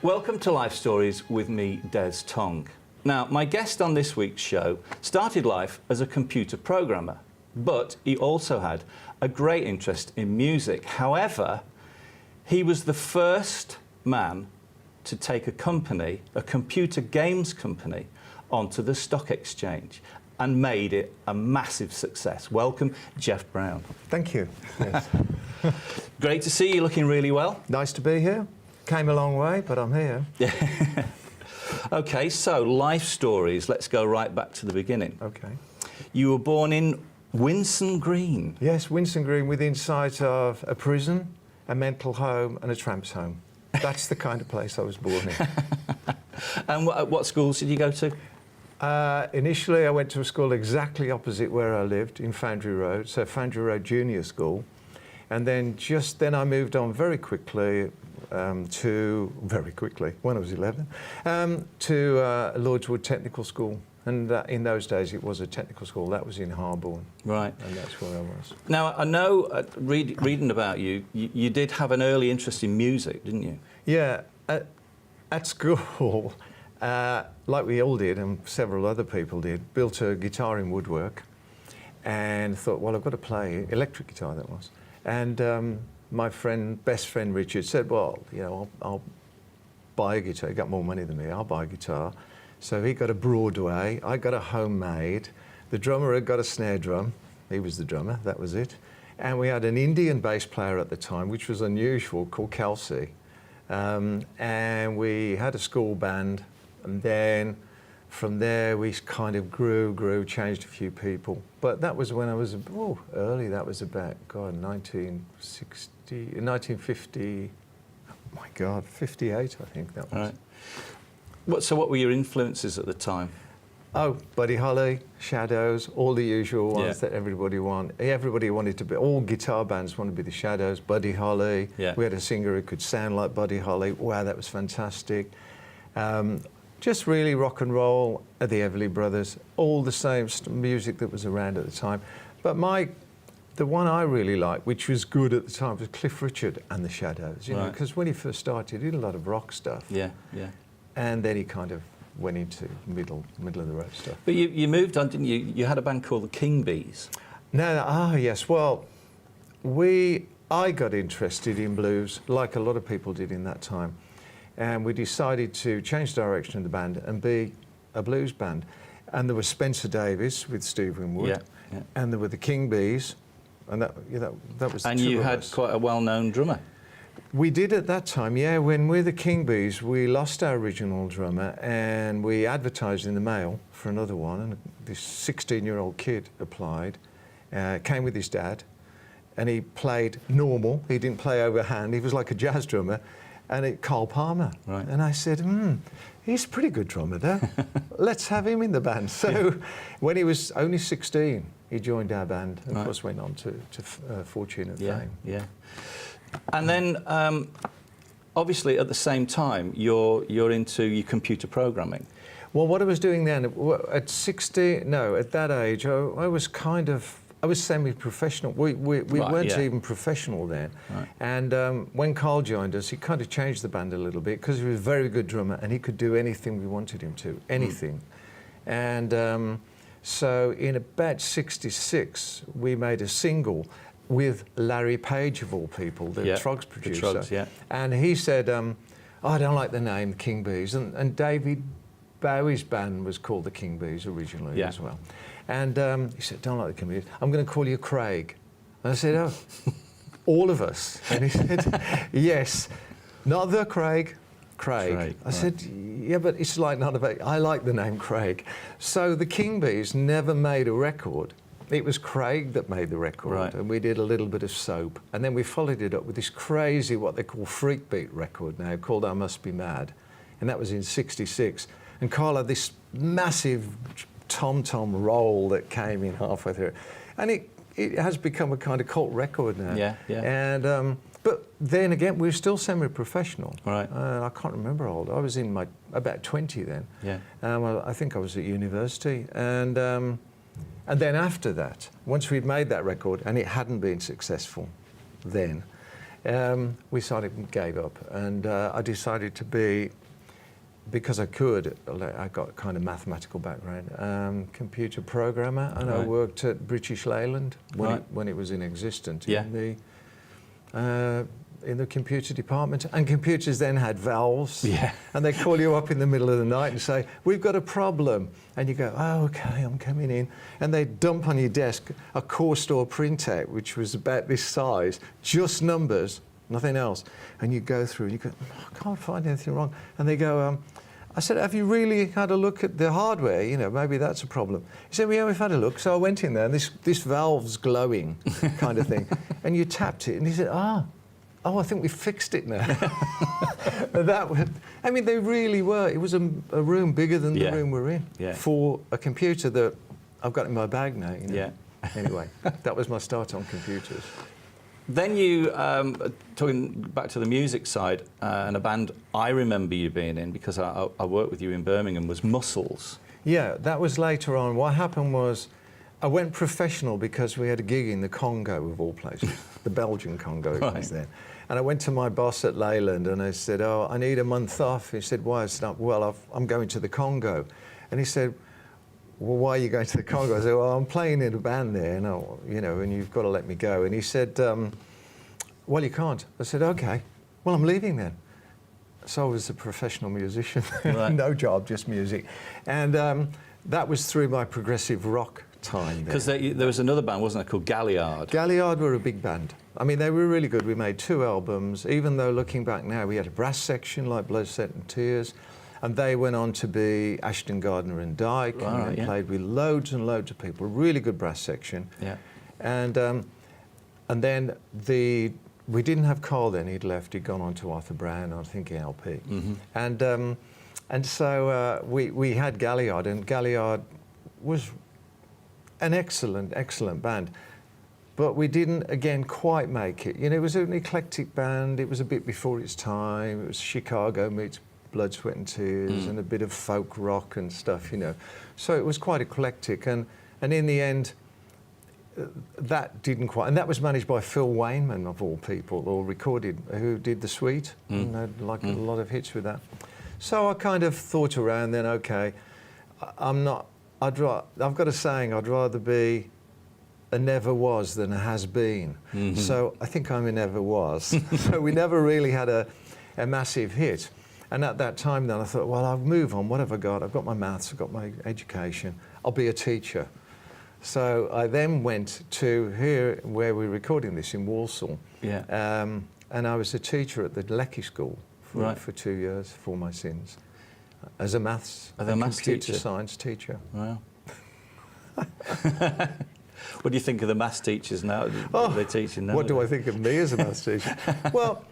Welcome to Life Stories with me, Des Tong. Now, my guest on this week's show started life as a computer programmer, but he also had a great interest in music. However, he was the first man to take a company, a computer games company, onto the stock exchange and made it a massive success. Welcome, Jeff Brown. Thank you. Yes. Great to see you, looking really well. Nice to be here. Came a long way, but I'm here. Okay, so life stories. Let's go right back to the beginning. Okay. You were born in Winson Green. Yes, Winson Green, within sight of a prison, a mental home and a tramp's home. That's the kind of place I was born in. And what schools did you go to? Initially, I went to a school exactly opposite where I lived, in Foundry Road, so Foundry Road Junior School. And then I moved on very quickly when I was 11, to Lordswood Technical School. And in those days, it was a technical school. That was in Harborne. Right. And that's where I was. Now, I know, reading about you, you did have an early interest in music, didn't you? Yeah. At school, like we all did, and several other people did, built a guitar in woodwork and thought, well, I've got to play electric guitar, that was. And my best friend Richard said, well, you know, I'll buy a guitar. He got more money than me. I'll buy a guitar. So he got a Broadway. I got a homemade. The drummer had got a snare drum. He was the drummer. That was it. And we had an Indian bass player at the time, which was unusual, called Kelsey. And we had a school band. And then from there, we kind of grew, changed a few people. But that was when I was, early. That was about, 1950, oh my God, 58, I think that was. Right. So what were your influences at the time? Oh, Buddy Holly, Shadows, all the usual ones that everybody wanted. Everybody wanted to be, all guitar bands wanted to be the Shadows, Buddy Holly. Yeah. We had a singer who could sound like Buddy Holly. Wow, that was fantastic. Just really rock and roll, the Everly Brothers, all the same music that was around at the time. But the one I really liked, which was good at the time, was Cliff Richard and the Shadows. You know, because when he first started, he did a lot of rock stuff. Yeah, yeah. And then he kind of went into middle of the road stuff. But you moved on, didn't you? You had a band called the King Bees. No, yes. Well, I got interested in blues, like a lot of people did in that time. And we decided to change direction of the band and be a blues band. And there was Spencer Davis with Steve Winwood, and there were the King Bees, and that was. And you had quite a well-known drummer. We did at that time, yeah. When we're the King Bees, we lost our original drummer, and we advertised in the Mail for another one. And this 16-year-old kid applied, came with his dad, and he played normal. He didn't play overhand. He was like a jazz drummer. And Carl Palmer. Right. And I said, he's a pretty good drummer there. Let's have him in the band. So when he was only 16, he joined our band and of course went on to fortune and fame. Yeah. And then, obviously, at the same time, you're into your computer programming. Well, what I was doing then, at that age, I was semi-professional. We weren't even professional then. Right. And when Carl joined us, he kind of changed the band a little bit because he was a very good drummer and he could do anything we wanted him to, anything. And so in about 66, we made a single with Larry Page, of all people, the Troggs producer. The Troggs, and he said, I don't like the name King Bees. And David Bowie's band was called the King Bees originally as well. And he said, don't like the King Bees. I'm going to call you Craig. And I said, oh, all of us. And he said, yes, not the Craig, Craig. I said, yeah, but it's like not about, I like the name Craig. So the King Bees never made a record. It was Craig that made the record, and we did a little bit of soap. And then we followed it up with this crazy, what they call freak beat record now, called I Must Be Mad. And that was in 66. And Carl had this massive tom-tom roll that came in halfway through. And it has become a kind of cult record now. Yeah, yeah. And, but then again, we were still semi-professional. Right. I can't remember how old. I was in about 20 then. Yeah. I think I was at university. And then after that, once we'd made that record, and it hadn't been successful then, we sort of gave up, and I decided to be, because I could, I got a kind of mathematical background, computer programmer, and I worked at British Leyland when it was in existence in the computer department. And computers then had valves, and they call you up in the middle of the night and say, we've got a problem. And you go, oh, okay, I'm coming in. And they dump on your desk a core store printout, which was about this size, just numbers, nothing else. And you go through and you go, I can't find anything wrong. And they go, I said, have you really had a look at the hardware? You know, maybe that's a problem. He said, well, yeah, we've had a look. So I went in there, and this valve's glowing, kind of thing. And you tapped it, and he said, oh, I think we fixed it now. I mean, they really were. It was a room bigger than the room we're in for a computer that I've got in my bag now. You know? Anyway, that was my start on computers. Then you, talking back to the music side, and a band I remember you being in, because I worked with you in Birmingham, was Muscles. Yeah, that was later on. What happened was I went professional because we had a gig in the Congo, of all places, the Belgian Congo it was then. And I went to my boss at Leyland and I said, oh, I need a month off. He said, why? I said, well, I'm going to the Congo. And he said, well, why are you going to the Congo? I said, well, I'm playing in a band there, and you've got to let me go. And he said, well, you can't. I said, okay, well, I'm leaving then. So I was a professional musician, no job, just music. And that was through my progressive rock time. Because there was another band, wasn't there, called Galliard? Galliard were a big band. I mean, they were really good. We made 2 albums, even though looking back now, we had a brass section like Blood, Sweat and Tears. And they went on to be Ashton Gardner and Dyke, and they played with loads and loads of people. Really good brass section. Yeah. And then we didn't have Carl then. He'd left. He'd gone on to Arthur Brown, I think, LP. And so we had Galliard, and Galliard was an excellent band. But we didn't, again, quite make it. You know, it was an eclectic band. It was a bit before its time. It was Chicago meets Blood, Sweat and Tears and a bit of folk rock and stuff, you know. So it was quite eclectic. And in the end, that didn't quite... And that was managed by Phil Wayman, of all people, or recorded, who did The Sweet. And had like a lot of hits with that. So I kind of thought around then, OK, I've got a saying, I'd rather be a never was than a has been. So I think I'm a never was. So we never really had a massive hit. And at that time then I thought, well, I'll move on. What have I got? I've got my maths, I've got my education. I'll be a teacher. So I then went to here, where we're recording this, in Walsall. And I was a teacher at the Lecky School for 2 years for my sins, as a maths and computer science teacher. Wow. What do you think of the maths teachers now? They're teaching now. What do I think of me as a maths teacher? Well,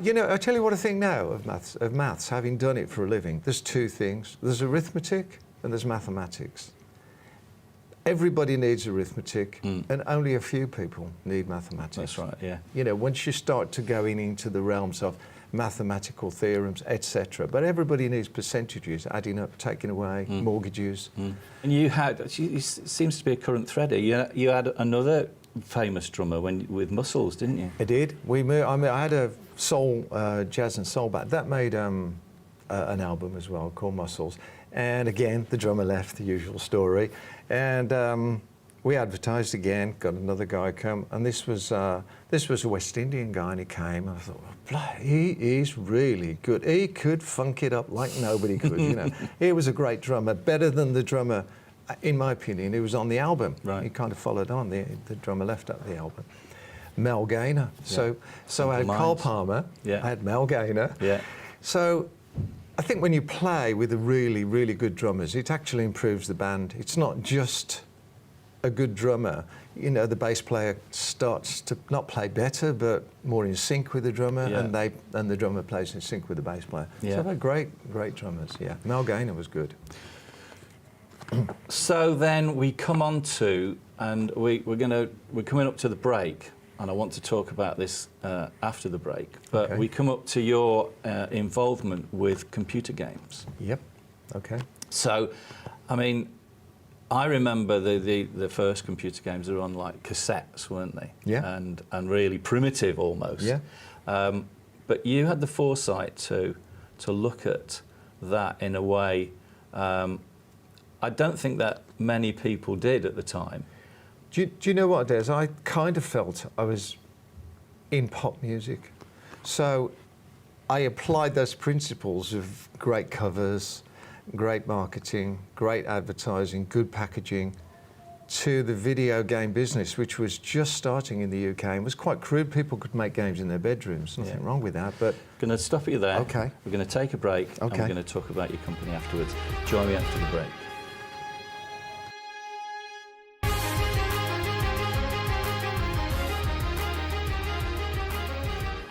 you know, I tell you what I think now of maths, having done it for a living. There's 2 things. There's arithmetic and there's mathematics. Everybody needs arithmetic, and only a few people need mathematics. That's right, yeah. You know, once you start to go into the realms of mathematical theorems, etc. But everybody needs percentages, adding up, taking away, mortgages. And you had, it seems to be a current thread here, you had another famous drummer with Muscles, didn't you? I did. I had a soul, jazz and soul band. That made an album as well called Muscles. And again, the drummer left, the usual story. And we advertised again, got another guy come, and this was a West Indian guy, and he came, and I thought, well, he is really good. He could funk it up like nobody could, you know. He was a great drummer, better than the drummer, in my opinion, who was on the album. Right. He kind of followed on, the drummer left at the album. Mel Gaynor. Yeah. So I had Carl Palmer, I had Mel Gaynor. Yeah. So I think when you play with the really, really good drummers, it actually improves the band. It's not just a good drummer. You know, the bass player starts to not play better, but more in sync with the drummer, and the drummer plays in sync with the bass player. Yeah. So they're great drummers, yeah. Mel Gaynor was good. So then we come on to, and we're coming up to the break, and I want to talk about this after the break, but we come up to your involvement with computer games. Yep, okay. So, I mean, I remember the first computer games were on like cassettes, weren't they? Yeah. And really primitive almost. Yeah. But you had the foresight to look at that in a way I don't think that many people did at the time. Do you know what, Des? I kind of felt I was in pop music. So I applied those principles of great covers, great marketing, great advertising, good packaging to the video game business, which was just starting in the UK and was quite crude. People could make games in their bedrooms, nothing wrong with that. But going to stop you there. Okay. We're going to take a break and we're going to talk about your company afterwards. Join me after the break.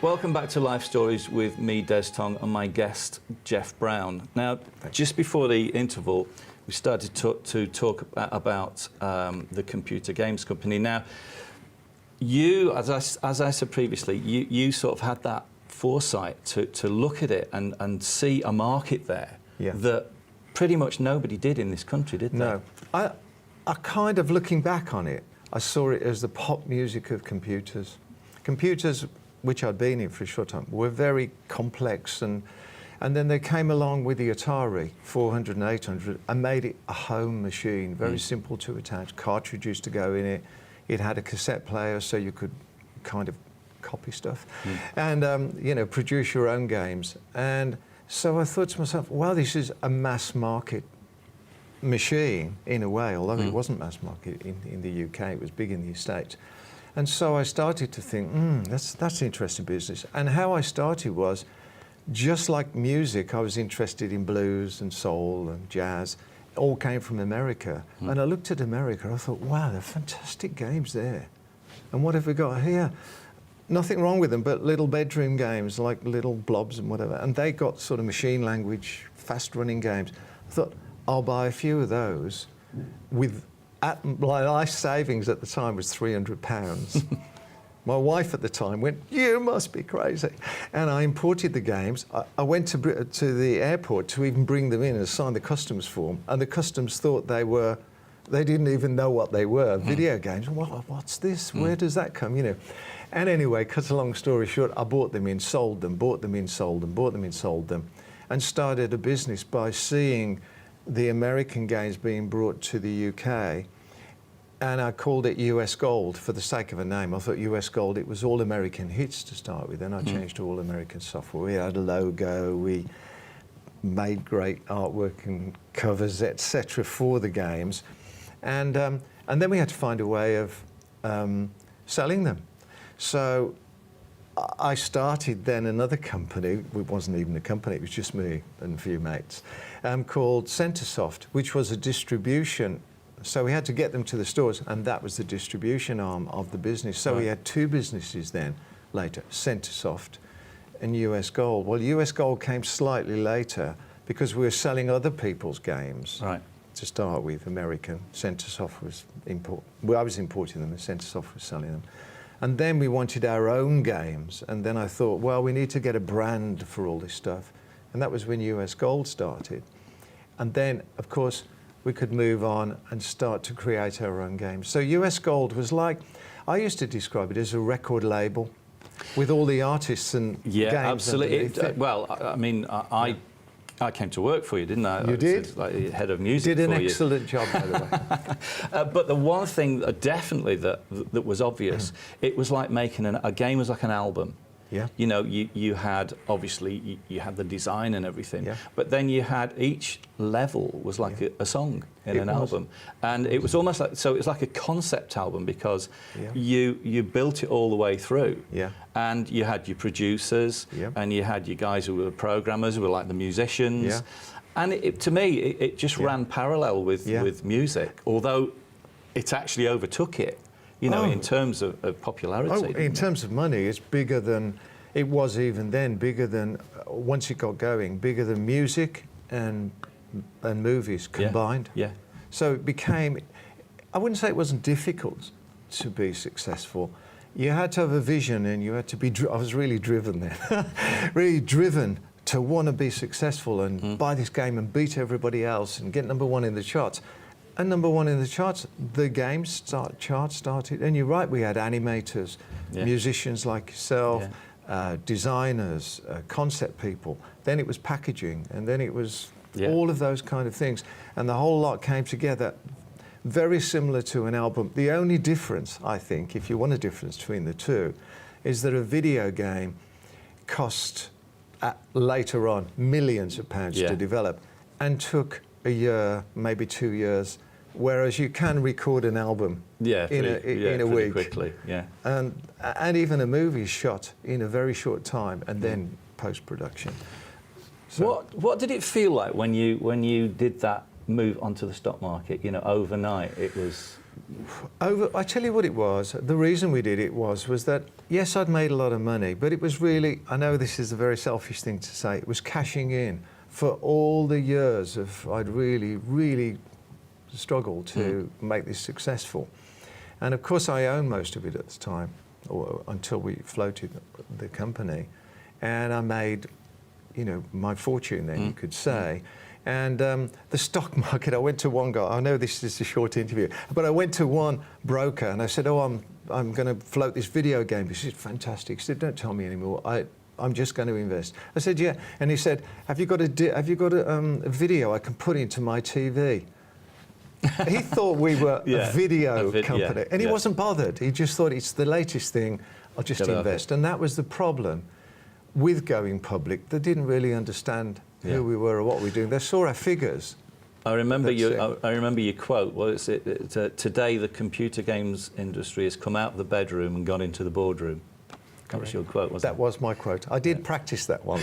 Welcome back to Life Stories with me, Des Tong, and my guest, Jeff Brown. Now, just before the interval, we started to talk about the computer games company. Now, you, as I said previously, you sort of had that foresight to look at it and see a market there that pretty much nobody did in this country, did they? No. I kind of, looking back on it, I saw it as the pop music of computers. Computers, which I'd been in for a short time, were very complex, and then they came along with the Atari 400 and 800 and made it a home machine, very simple to attach, cartridges to go in it. It had a cassette player so you could kind of copy stuff and you know, produce your own games. And so I thought to myself, well, this is a mass market machine in a way, although it wasn't mass market in the UK, it was big in the States. And so I started to think, that's an interesting business. And how I started was, just like music, I was interested in blues and soul and jazz. It all came from America. And I looked at America, I thought, wow, there are fantastic games there. And what have we got here? Nothing wrong with them, but little bedroom games, like little blobs and whatever. And they got sort of machine language, fast-running games. I thought, I'll buy a few of those with... My life savings at the time was £300. My wife at the time went, you must be crazy. And I imported the games. I went to the airport to even bring them in and sign the customs form. And the customs thought they didn't even know what they were. Video games, what's this? Where does that come, you know? And anyway, cut a long story short, I bought them in, sold them, bought them in, sold them, bought them in, sold them, and started a business by seeing the American games being brought to the UK, and I called it US Gold for the sake of a name. I thought US Gold, it was all American hits to start with, and I changed to all American software. We had a logo, we made great artwork and covers, etc. for the games, and then we had to find a way of selling them. So I started then another company. It wasn't even a company, it was just me and a few mates, called Centresoft, which was a distribution. So we had to get them to the stores, and that was the distribution arm of the business. So we had two businesses then later, Centresoft and US Gold. Well, US Gold came slightly later because we were selling other people's games to start with, American. Centresoft was I was importing them and Centresoft was selling them. And then we wanted our own games. And then I thought, well, we need to get a brand for all this stuff. And that was when US Gold started. And then, of course, we could move on and start to create our own games. So US Gold was like, I used to describe it as a record label with all the artists and games. Yeah, absolutely. Well, I mean, I came to work for you, didn't I? You did. Like head of music. Did an excellent job, by the way. But the one thing definitely that was obvious, it was like making a game was like an album. Yeah. You know, you had, obviously, you had the design and everything, but then you had each level was like a song in an album. And it was almost like, so it was like a concept album because you built it all the way through. Yeah. And you had your producers and you had your guys who were programmers, who were like the musicians. Yeah. And to me, it just ran parallel with music, although it actually overtook it. You know, in terms of popularity. In terms of money, it's bigger than, it was even then, bigger than, once it got going, bigger than music and movies combined. Yeah. So it became, I wouldn't say it wasn't difficult to be successful. You had to have a vision and you had to be, I was really driven then, really driven to want to be successful and buy this game and beat everybody else and get #1 in the charts. And #1 in the charts, the chart started. And you're right, we had animators, musicians like yourself, designers, concept people. Then it was packaging, and then it was all of those kind of things. And the whole lot came together very similar to an album. The only difference, I think, if you want a difference between the two, is that a video game cost later on millions of pounds to develop and took a year, maybe 2 years, whereas you can record an album in a week quickly. And even a movie is shot in a very short time, and then post-production. So what did it feel like when you did that move onto the stock market? You know, overnight it was. I tell you what it was. The reason we did it was that yes, I'd made a lot of money, but it was really, I know this is a very selfish thing to say, it was cashing in for all the years of I'd really struggled to make this successful. And of course I owned most of it at the time, or until we floated the company, and I made, you know, my fortune then, you could say. And the stock market, I went to one guy, I know this is a short interview, but I went to one broker and I said, oh, I'm going to float this video game. He said, fantastic. He said, don't tell me anymore. I'm just going to invest. I said, yeah. And he said, have you got a video I can put into my TV? He thought we were a video company, and he wasn't bothered. He just thought it's the latest thing, I'll just invest. And that was the problem with going public. They didn't really understand who we were or what we were doing. They saw our figures. I remember your quote. Well, it's today the computer games industry has come out of the bedroom and gone into the boardroom. That was your quote, wasn't it? That was my quote. I did practice that one.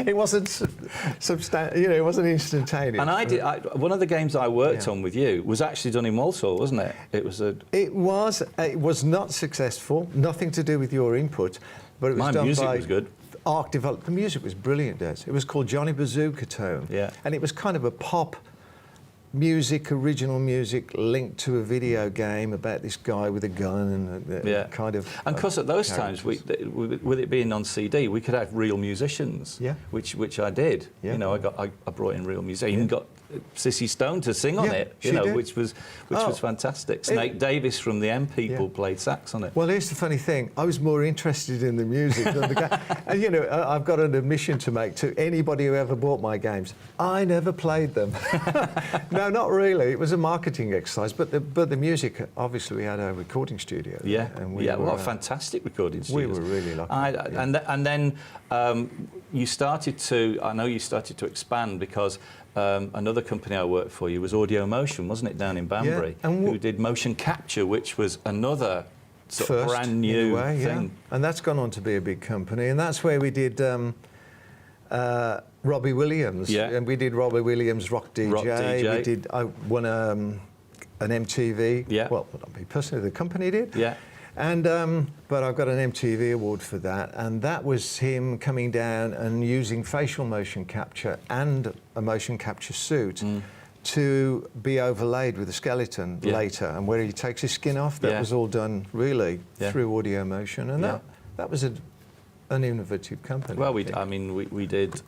It wasn't it wasn't instantaneous. And one of the games I worked on with you was actually done in Walsall, wasn't it? It was not successful. Nothing to do with your input, but it was done by. My music was good. Arc developed. The music was brilliant, Des. It was called Johnny Bazooka Tone. Yeah. And it was kind of a pop music, original music linked to a video game about this guy with a gun and kind of. And of course, at those times, with it being on CD, we could have real musicians. Yeah. Which I did. Yeah. You know, I brought in real music. I even got Sissy Stone to sing on it. You know, which was fantastic. Snake Davis from the M People played sax on it. Well, here's the funny thing. I was more interested in the music than the game. And you know, I've got an admission to make to anybody who ever bought my games. I never played them. No, not really. It was a marketing exercise. But the music, obviously, we had a recording studio. Yeah. And what a fantastic recording studio. We were really lucky. And then you started to. I know you started to expand because. Another company I worked for you was Audio Motion, wasn't it, down in Banbury, who did motion capture, which was another sort of brand new thing. And that's gone on to be a big company, and that's where we did Robbie Williams. Yeah. And we did Robbie Williams Rock DJ. I won an MTV. Yeah. Well, not me personally, the company did. Yeah. And but I got an MTV award for that, and that was him coming down and using facial motion capture and a motion capture suit to be overlaid with a skeleton later, and where he takes his skin off. That was all done really through Audio Motion, and that was an innovative company. Well, we did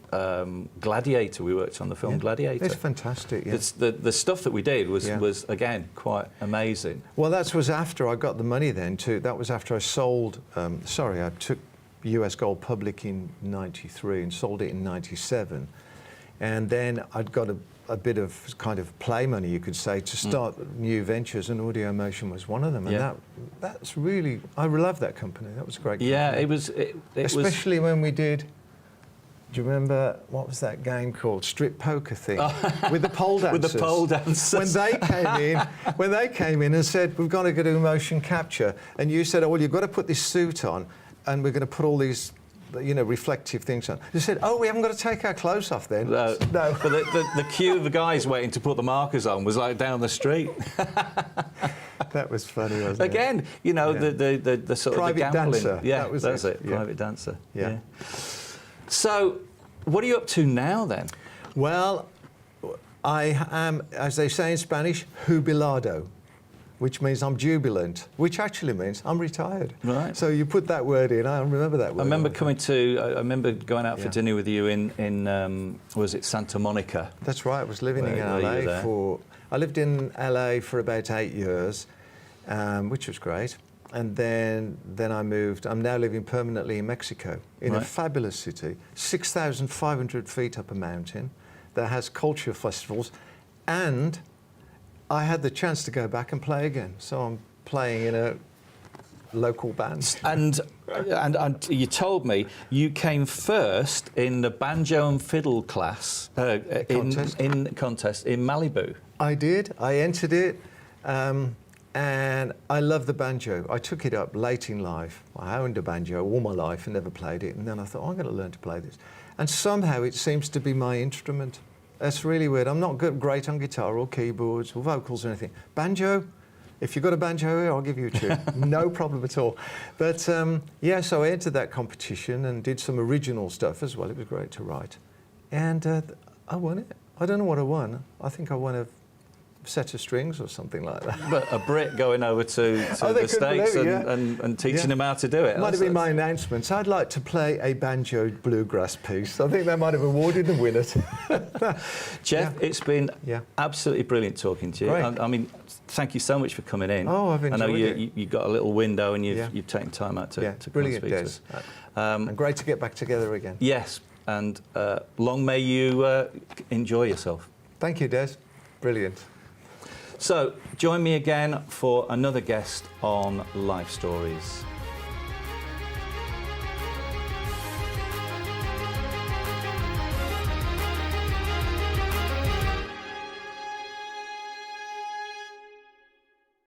Gladiator. We worked on the film Gladiator. It's fantastic. Yeah. The stuff that we did was again quite amazing. Well, that was after I got the money. Then too. That was after I sold. I took US Gold public in '93 and sold it in '97, and then I'd got a bit of kind of play money, you could say, to start new ventures, and Audio Motion was one of them. And that's really, I love that company. That was a great company. Yeah, it was. Especially when we did, do you remember, what was that game called? Strip poker thing, with the pole dancers. With the pole dancers. When they came in and said, we've got to go do motion capture, and you said, oh, well, you've got to put this suit on, and we're going to put all these reflective things on. They said, oh, we haven't got to take our clothes off then. No. But the queue of the guys waiting to put the markers on was like down the street. That was funny, wasn't it? Again, the sort private of the gambling. dancer. Yeah, that's it. Yeah. Private dancer. Yeah. So, what are you up to now then? Well, I am, as they say in Spanish, jubilado, which means I'm jubilant, which actually means I'm retired. Right. So you put that word in, I remember that word. I remember going out for dinner with you in was it Santa Monica? That's right, I was living in LA I lived in LA for about 8 years, which was great. and then I moved. I'm now living permanently in Mexico, in a fabulous city, 6,500 feet up a mountain, that has culture festivals, and I had the chance to go back and play again. So I'm playing in a local band. And you told me you came first in the banjo and fiddle class in contest in Malibu. I did. I entered it, and I love the banjo. I took it up late in life. I owned a banjo all my life and never played it. And then I thought, I'm going to learn to play this. And somehow it seems to be my instrument. That's really weird. I'm not great on guitar or keyboards or vocals or anything. Banjo, if you've got a banjo here, I'll give you a tune. No problem at all. But yeah, so I entered that competition and did some original stuff as well. It was great to write. And I won it. I don't know what I won. I think I won a set of strings or something like that. But a Brit going over to the States and teaching them how to do it. Might have been my announcements. I'd like to play a banjo bluegrass piece. I think they might have awarded the winner. Jeff, it's been absolutely brilliant talking to you. I mean, thank you so much for coming in. Oh, I've enjoyed it. I know you got a little window and you've taken time out to come and speak to us. And great to get back together again. Yes, and long may you enjoy yourself. Thank you, Des. Brilliant. So, join me again for another guest on Life Stories.